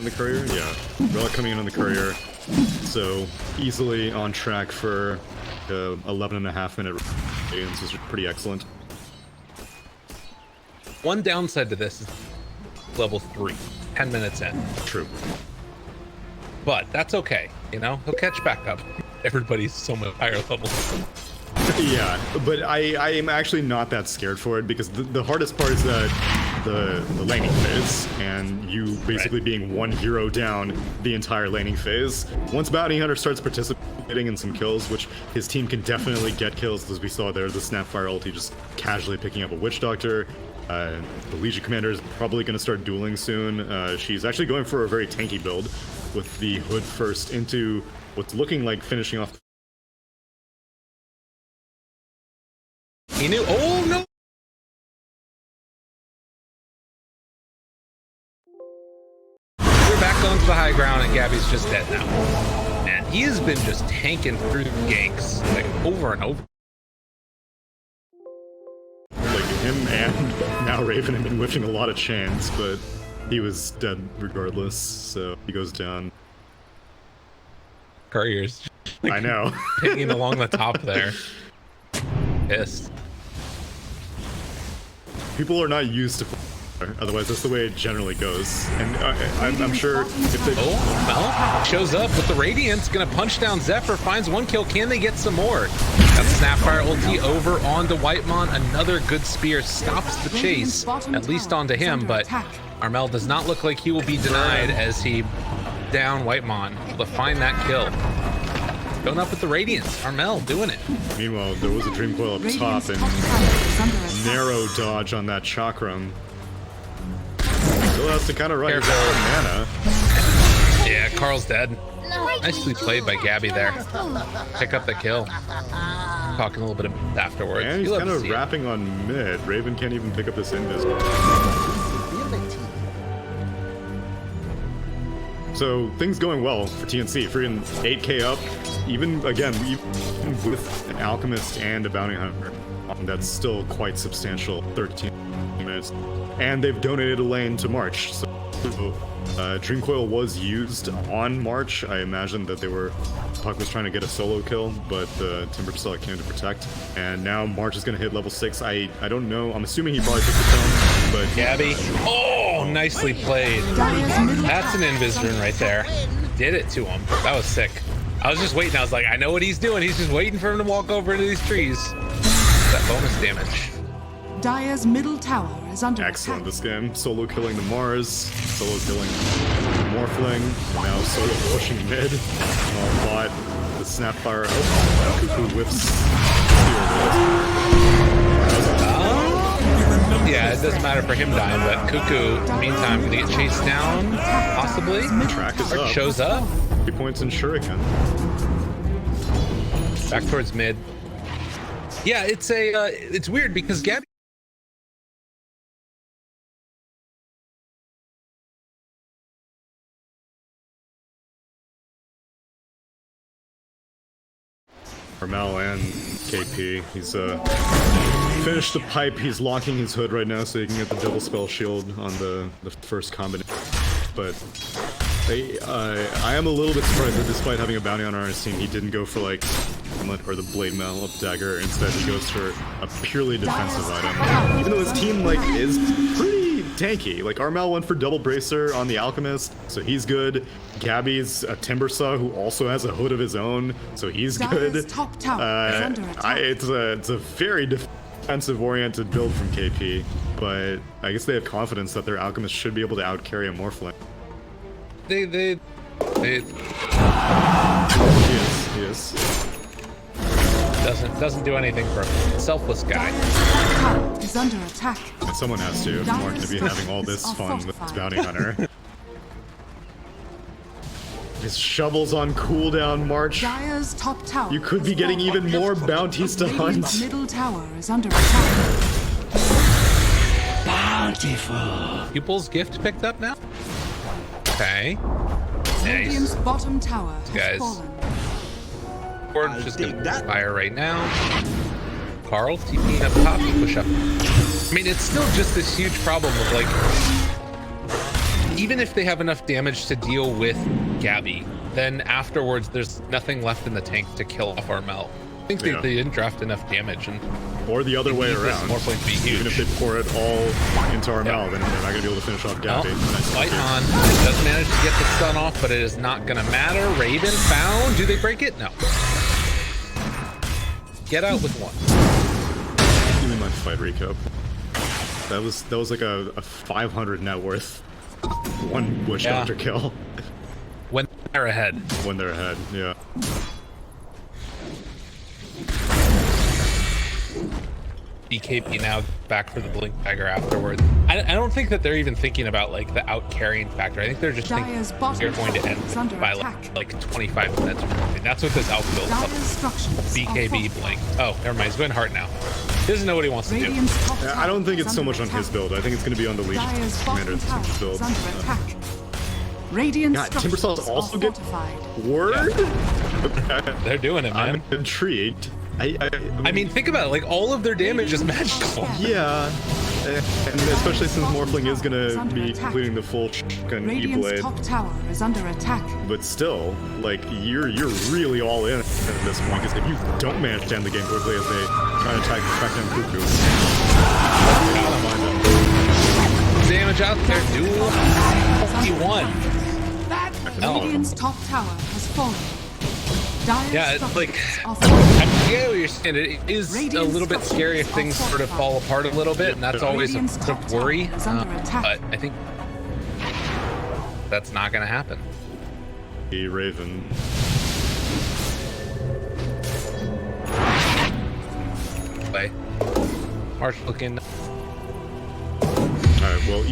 the courier? Yeah. Relic coming in on the courier. So, easily on track for 11.5-minute radiance, which is pretty excellent. One downside to this is level 3, 10 minutes in. True. But that's okay, you know? He'll catch back up. Everybody's so much higher level. Yeah, but I am actually not that scared for it because the hardest part is the laning phase, and you basically being one hero down the entire laning phase. Once Bounty Hunter starts participating in some kills, which his team can definitely get kills, as we saw there, the Snapfire ulti just casually picking up a Witch Doctor. The Legion Commander is probably going to start dueling soon. She's actually going for a very tanky build with the Hood first into what's looking like finishing off. He knew. Oh no! We're back onto the high ground, and Gabby's just dead now. And he has been just tanking through ganks like over and over. Like him and now Raven have been whiffing a lot of chains, but he was dead regardless, so he goes down. Couriers. Like, I know. Pinging along the top there. Pissed. People are not used to otherwise that's the way it generally goes, and I'm sure if they... Oh, well, shows up with the Radiance, gonna punch down Zephyr, finds one kill. Can they get some more? Got Snapfire ulti over onto Whitemon. Another good spear stops the chase, at least onto him, but Armel does not look like he will be denied as he down Whitemon to find that kill. Going up with the Radiance. Armel doing it. Meanwhile, there was a Dream Coil up top and narrow dodge on that Chakram. Still has to kind of run his own mana. Yeah, Carl's dead. Nicely played by Gabby there. Pick up the kill. Talking a little bit afterwards. And he's kind of wrapping on mid. Raven can't even pick up this invis. So things going well for TNC. Freaking 8k up. Even again, even with an Alchemist and a Bounty Hunter, that's still quite substantial. 13 minutes. And they've donated a lane to March. So Dream Coil was used on March. I imagine that Puck was trying to get a solo kill, but the Timber Select came to protect. And now March is going to hit level 6. I don't know. I'm assuming he probably took the tone, but... Gabby. Oh, nicely played. That's an invis rune right there. Did it to him. That was sick. I was just waiting. I was like, I know what he's doing. He's just waiting for him to walk over into these trees. That bonus damage. Dire's middle tower is under excellent attack. This game. Solo killing the Mars, solo killing Morphling, and now solo pushing mid. Bot, the Snapfire, Cuckoo whips. Yeah, it doesn't matter for him dying, but Cuckoo, in the meantime, gonna get chased down, possibly. Track is or up. Shows up. 3 points in Shuriken. Back towards mid. Yeah, it's weird because Gabby. Armel and KP. He's finished the pipe. He's locking his hood right now so he can get the double spell shield on the first combination. But I am a little bit surprised that despite having a bounty on his team, he didn't go for like or the blade mail up dagger. Instead, he goes for a purely defensive item. Even though his team like is pretty tanky. Like Armel went for double bracer on the Alchemist, so he's good. Gabby's a Timbersaw who also has a hood of his own, so he's good. It's a very defensive-oriented build from KP, but I guess they have confidence that their Alchemist should be able to outcarry a Morphling. They He is. Doesn't do anything for him. Selfless guy. Is under attack. And someone has to, if Mark to be having all this fun with his bounty hunter. His shovel's on cooldown, March. Dire's top tower. You could be getting even more bounties to hunt. Middle tower is under attack. Bountiful. Pupil's gift picked up now? Okay. Radiant's Nice. bottom tower has Guys. fallen. Gordon's just gonna fire right now. Carl, TPing up top to push up. I mean, it's still just this huge problem of like, even if they have enough damage to deal with Gabby, then afterwards there's nothing left in the tank to kill off Armel. I think they didn't draft enough damage, and or the other way around. Morphling to be huge. Even if they pour it all into Armel, then they're not gonna be able to finish off Gabby. Whitemon does manage to get the stun off, but it is not gonna matter. Raven found. Do they break it? No. Get out with one. Give me my fight recap. That was like a 500 net worth one Witch Doctor kill. When they're ahead. When they're ahead, yeah. BKB now back for the Blink Dagger afterwards. I don't think that they're even thinking about like the out carrying factor. I think they're just thinking they're going to end by like 25 minutes or something. That's what this outbuild is. BKB Blink. Oh, never mind. He's going hard now. He doesn't know what he wants to do. I don't think it's so much on his build. I think it's going to be on the Legion Commander's build. God, Timbersaws also get word? Yeah. They're doing it, man. I'm intrigued. I mean, think about it. Like, all of their damage is magical. Yeah. And especially since Morphling is going to be completing the full gun E-Blade. Top tower is under attack. But still, like, you're really all in at this point, because if you don't manage to end the game quickly as they try to track down Cuckoo. Damage out there, duel. 51. Radiant's top tower has fallen. Yeah, it's like, I get what you're saying. It is a little bit scary if things sort of fall apart a little bit, and that's always a bit of worry. But I think that's not going to happen. The Raven. Play. Harsh looking. Alright, well,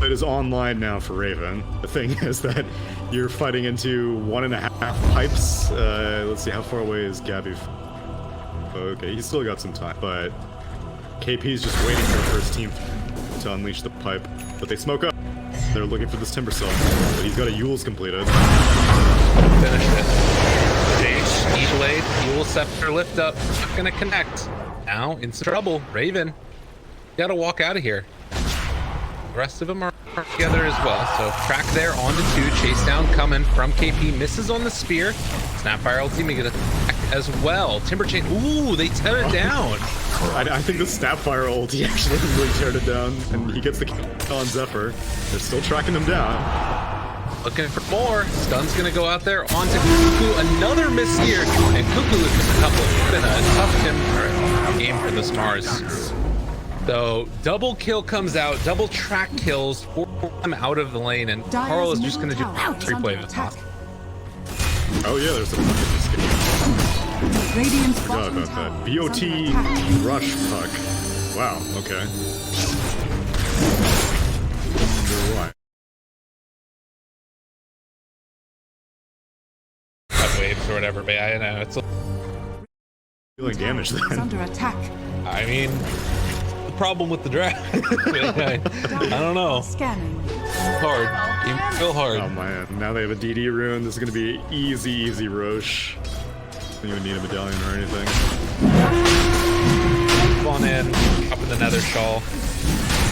it is online now for Raven. The thing is that you're fighting into 1.5 pipes. Let's see, how far away is Gabby? Okay, he's still got some time, but KP's just waiting for his team to unleash the pipe. But they smoke up. They're looking for this Timber Cell, but he's got a Yule's completed. Finish it. E-Blade, Yule Scepter lift up. Not gonna connect. Now in some trouble. Raven, gotta walk out of here. The rest of them are together as well. So track there onto 2. Chase down coming from KP. Misses on the spear. Snapfire ulti may get attacked as well. Timber Chain. Ooh, they tear it down. I think the Snapfire ulti actually really teared it down, and he gets the kill on Zephyr. They're still tracking them down. Looking for more. Stun's gonna go out there onto Cuckoo. Another miss here, and Cuckoo is just a couple. It's been a tough game for the Stars. So double kill comes out, double track kills, 4 them out of the lane, and Carl is just going to do free play with top. Oh yeah, there's a forgot about that. BOT rush puck. Wow. Okay. Why? Waves or whatever, but I know it's dealing damage then. Under attack. I mean, problem with the draft. I don't know. Scanning. Hard. You feel hard. Oh man, now they have a DD rune. This is gonna be easy Roche. Don't even need a medallion or anything. Come on in, up in the nether shawl.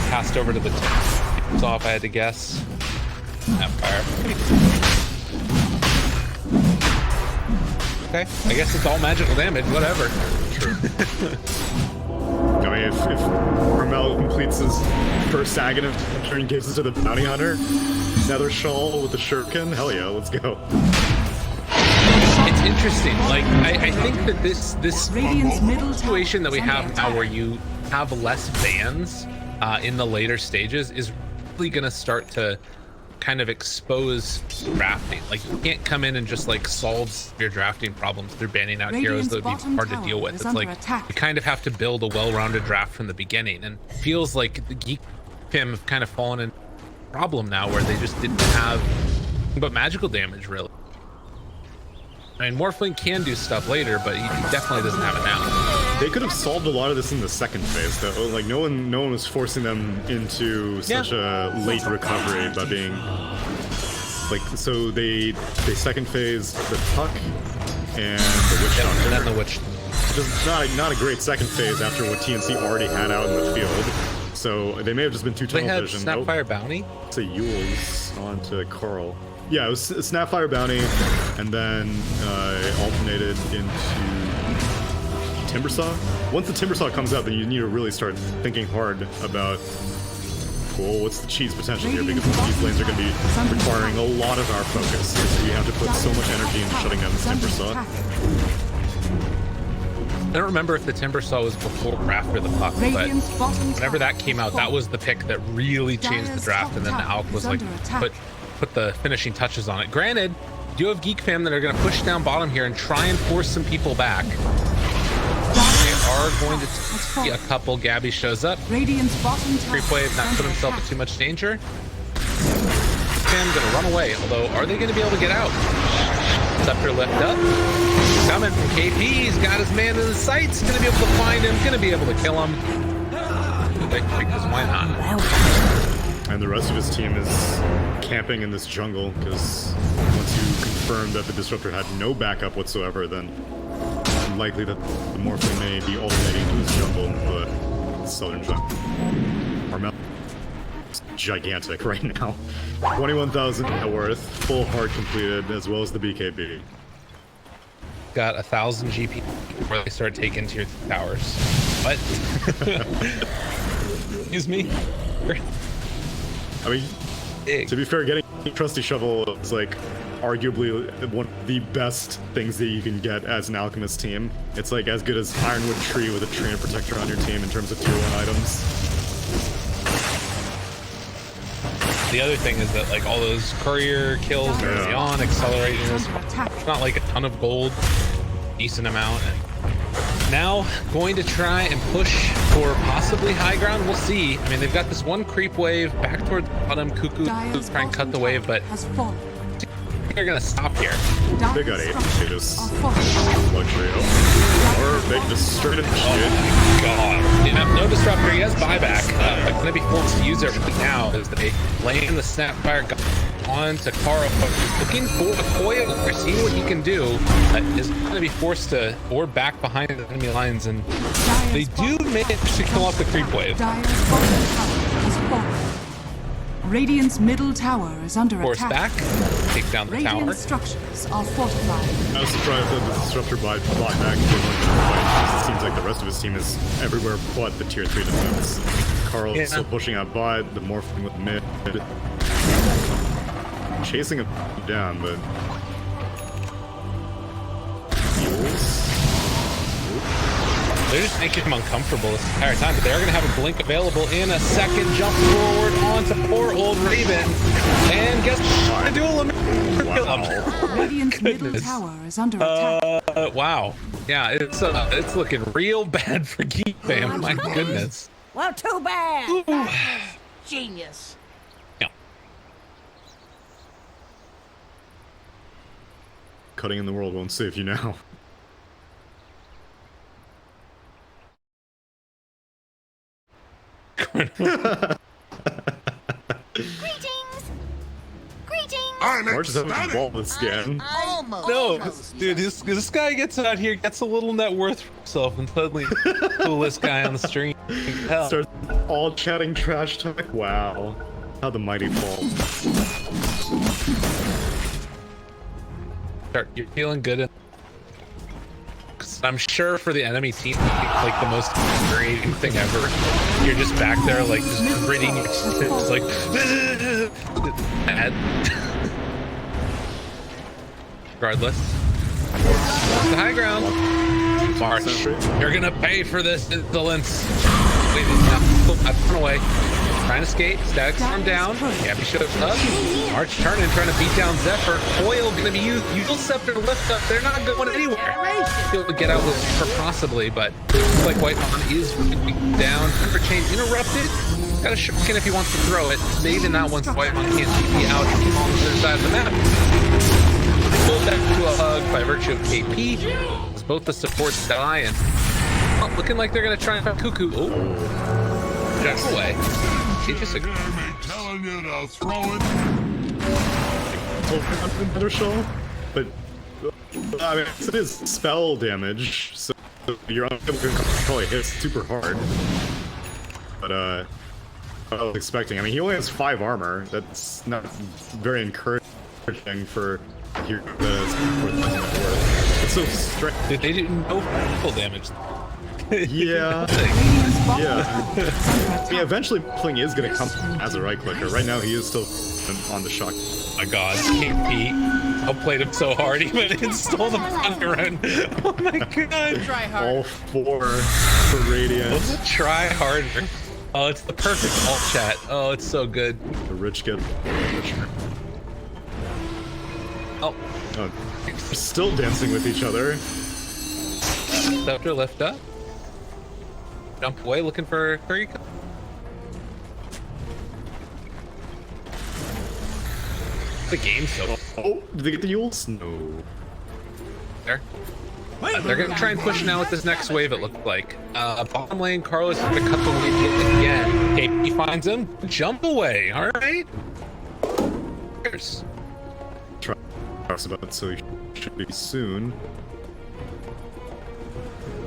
Passed over to the top. Off, I had to guess. Snapfire. Okay, I guess it's all magical damage, whatever. True. I mean, if Ramel completes his first Sagan of turn gives it to the bounty hunter, Nether Shawl with the shuriken, hell yeah, let's go. It's interesting. Like, I think that this situation that we have now, where you have less bans in the later stages, is really gonna start to kind of expose drafting. Like, you can't come in and just like solve your drafting problems through banning out heroes that would be hard to deal with. It's like you kind of have to build a well-rounded draft from the beginning, and it feels like the GeekFam have kind of fallen in a problem now where they just didn't have but magical damage really. I mean, Morphling can do stuff later, but he definitely doesn't have it now. They could have solved a lot of this in the second phase, though. Like, no one was forcing them into such a late recovery by being like. So they second phase the Puck and the Witch Doctor. And then the Witch. Just not a great second phase after what TNC already had out in the field. So they may have just been too tunnel vision. They had Snapfire Bounty? It's a Yule's onto Carl. Yeah, it was a Snapfire bounty, and then alternated into Timbersaw. Once the Timbersaw comes out, then you need to really start thinking hard about, well, what's the cheese potential here? Because the cheese lanes are going to be requiring a lot of our focus. Because we have to put so much energy into shutting down the Timbersaw. I don't remember if the Timbersaw was before or after the puck, but whenever that came out, that was the pick that really changed the draft, and then the Alk was like, put the finishing touches on it. Granted, you have GeekFam that are going to push down bottom here and try and force some people back. They are going to see a couple. Gabby shows up. Creep wave, not put himself in too much danger. GeekFam going to run away, although are they going to be able to get out? Scepter lift up. Coming from KP, he's got his man in the sights. Going to be able to find him, going to be able to kill him. Because why not? And the rest of his team is camping in this jungle, because once you confirm that the Disruptor had no backup whatsoever, then it's likely that the Morphling may be alternating to his jungle, the southern jungle. Armel is gigantic right now. 21,000 net worth, full hard completed, as well as the BKB. Got 1,000 GP before they start taking tier towers. What? Excuse me? I mean, to be fair, getting Trusty Shovel is like arguably one of the best things that you can get as an Alchemist team. It's like as good as Ironwood Tree with a Trainer Protector on your team in terms of tier 1 items. The other thing is that like all those courier kills early on, accelerating this, it's not like a ton of gold, decent amount, and now going to try and push for possibly high ground. We'll see. I mean, they've got this one creep wave back towards the bottom. Cuckoo to try and cut the wave, but they're gonna stop here. They got 8 to this luxury. Or they just straight into shit. Oh my god. Yeah, no disruptor, he has buyback. Gonna be forced to use it right now as they land the Snapfire onto Carl, looking for the coil, or seeing what he can do. Is gonna be forced to board back behind the enemy lines, and they do manage to kill off the creep wave. Radiant's middle tower is under Force attack. back, take down the tower. Radiant structures are fortified. I was surprised that the Disruptor bought back. It seems like the rest of his team is everywhere but the tier 3 defense. Carl is still pushing out bot, the Morphling with mid. Chasing him down, but... They're just making him uncomfortable this entire time, but they're going to have a blink available in a second. Jump forward onto poor old Raven, and guess what? Do a kill him. Radiant's middle tower is under attack. Wow. Yeah, it's looking real bad for GeekFam. My goodness. Well, too bad. That's genius. Yeah. Cutting in the world won't save you now. Greetings. Or just haven't involved this again. No, dude, this guy gets out here, gets a little net worth for himself, and suddenly the coolest guy on the stream. Hell. Starts all chatting trash talk. Wow. How the mighty fall. You're feeling good. I'm sure for the enemy team, like the most infuriating thing ever. You're just back there, like just gritting your teeth, like. Regardless, the high ground. March, you're gonna pay for this insolence. Wait, I've run away. Trying to skate, static storm down. Gabby shows up. March turning, trying to beat down Zephyr. Coil gonna be used. Usual Scepter lift up. They're not going anywhere. Be able to get out with Zephyr possibly, but looks like Whitemon is down. Temper chain interrupted. Got a shuriken if he wants to throw it. Maybe not once Whitemon can't be out on the other side of the map. Pulled back to a hug by virtue of KP. As both the supports die, and looking like they're gonna try and find Cuckoo. Oh, just away. Telling you to throw it. Another show, but I mean it is spell damage, so you're unable to probably hit super hard. But I was expecting. I mean, he only has 5 armor. That's not very encouraging for a hero that has It's so straight. They didn't know full damage. Yeah. Yeah. Yeah, eventually Pling is gonna come as a right clicker. Right now he is still on the shock. Oh my god, KP outplayed him so hard, he went and stole the thunder run. Oh my god. Try hard. All 4 for Radiant. Try harder. Oh, it's the perfect alt chat. Oh, it's so good. The rich get richer. Oh, Oh, they're still dancing with each other. Scepter lift up. Jump away looking for Curry. The game so Oh, did they get the Yules? No. there. They're gonna try and push now with this next wave, it looked like. Bottom lane, Carlos is gonna cut the wave again. KP finds him. Jump away, alright? Here's Talks about, so he should be soon.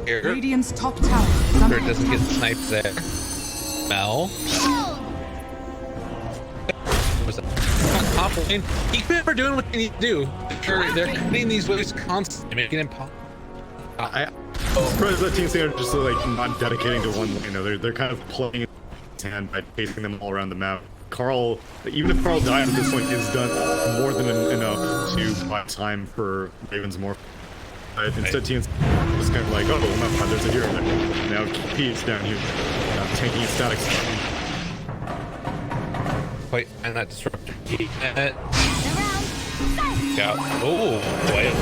here. Radiant's top tower is under Sure doesn't get attack. sniped there. Mel. Was that top lane? GeekFam are doing what they need to do. They're cutting these waves constantly, making it impossible. I'm surprised that TNC are just like not dedicating to one lane. They're kind of playing his hand by chasing them all around the map. Carl, even if Carl dies at this point, he's done more than enough to buy time for Ravens more. Instead, TNC was kind of like, oh, well, my there's a hero there. Now Pete's down here, taking a static stun. Wait, and that disruptor. Out. Oh, boy.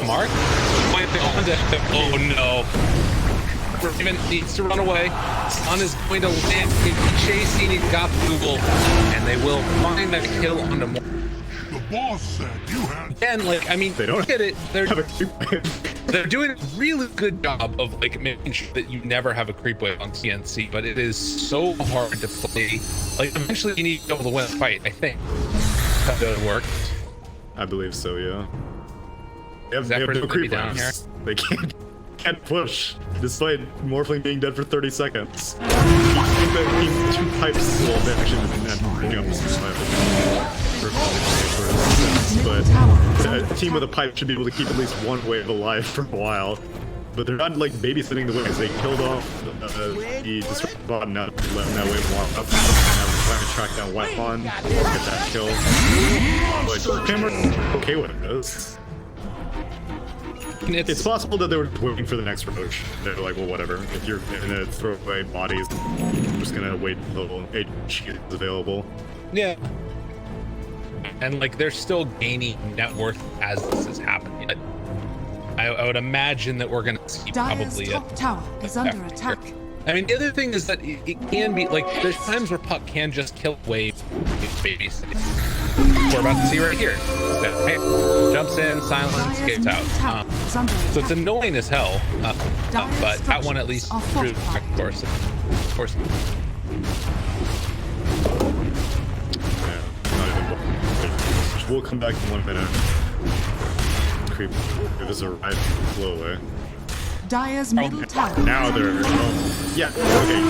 Mark? Oh no. Raven needs to run away. Sun is going to land. He's chasing. He's got Google. And they will find that kill on the more. The boss said you had. Again, like, I mean, They don't get it. have a They're doing a really good job of like making sure that you never have a creep wave on TNC, but it is so hard to play. Like, eventually you need to be able to win a fight, I think. That doesn't work. I believe so, yeah. They have Zephyr's no gonna be creep down waves. They can't push, despite Morphling being dead for 30 seconds. Two pipes will actually but a team with a pipe should be able to keep at least one wave alive for a while. But they're not like babysitting the waves. They killed off the disrupted bot, now letting that wave warm up. Now we're trying to track down Weapon, get that kill. But Camera okay with this. It's possible that they were waiting for the next Roach. They're like, well, whatever. If you're gonna throw away bodies, I'm just gonna wait until HQ is available. Yeah. And like they're still gaining net worth as this is happening. But I would imagine that we're gonna see Dyer's probably top tower is under attack. I mean, the other thing is that it can be like there's times where Puck can just kill wave babies. We're about to see right here. Hey, jumps in, silence, gets out. So it's annoying as hell, but that one at least through of course. Yeah, not even. We'll come back in 1 minute. Creep. It was a right flow away. Dyer's middle tower. Now they're. Yeah. Okay.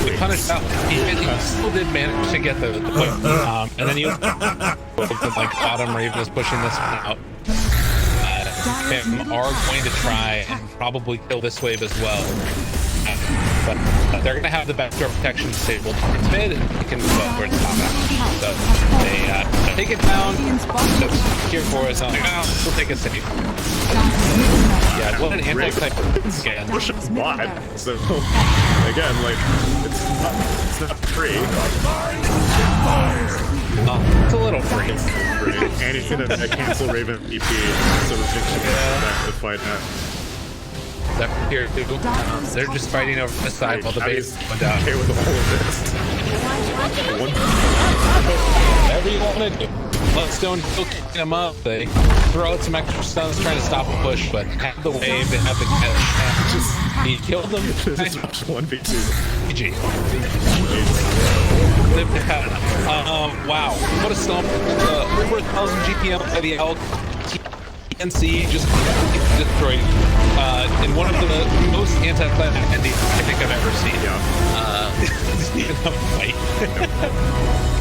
We punished that one. He still did manage to get the point. And then you like bottom Raven is pushing this one out. Them are going to try and probably kill this wave as well. But they're going to have the backdoor protection disabled towards mid, and they can move up towards top after. So they take it down. That's here for us. I'm like, oh, we'll take it safe. Yeah, what an anti-type scan. Push it wide. So again, like it's not free. It's a little free. And he's gonna cancel Raven EP, so we can get back to the fight now. They're here too. They're just fighting over the side while the base is going down. Okay with all of this. Whatever you want to do. Bloodstone still kicking them up. They throw out some extra stuns trying to stop a push, but have the wave, they have the catch. He killed them. This is 1v2. GG. Wow. What a stomp. Over 1,000 GPM by the Elk. TNC just destroyed in one of the most anti-climactic endings I think I've ever seen. Yeah. In a fight.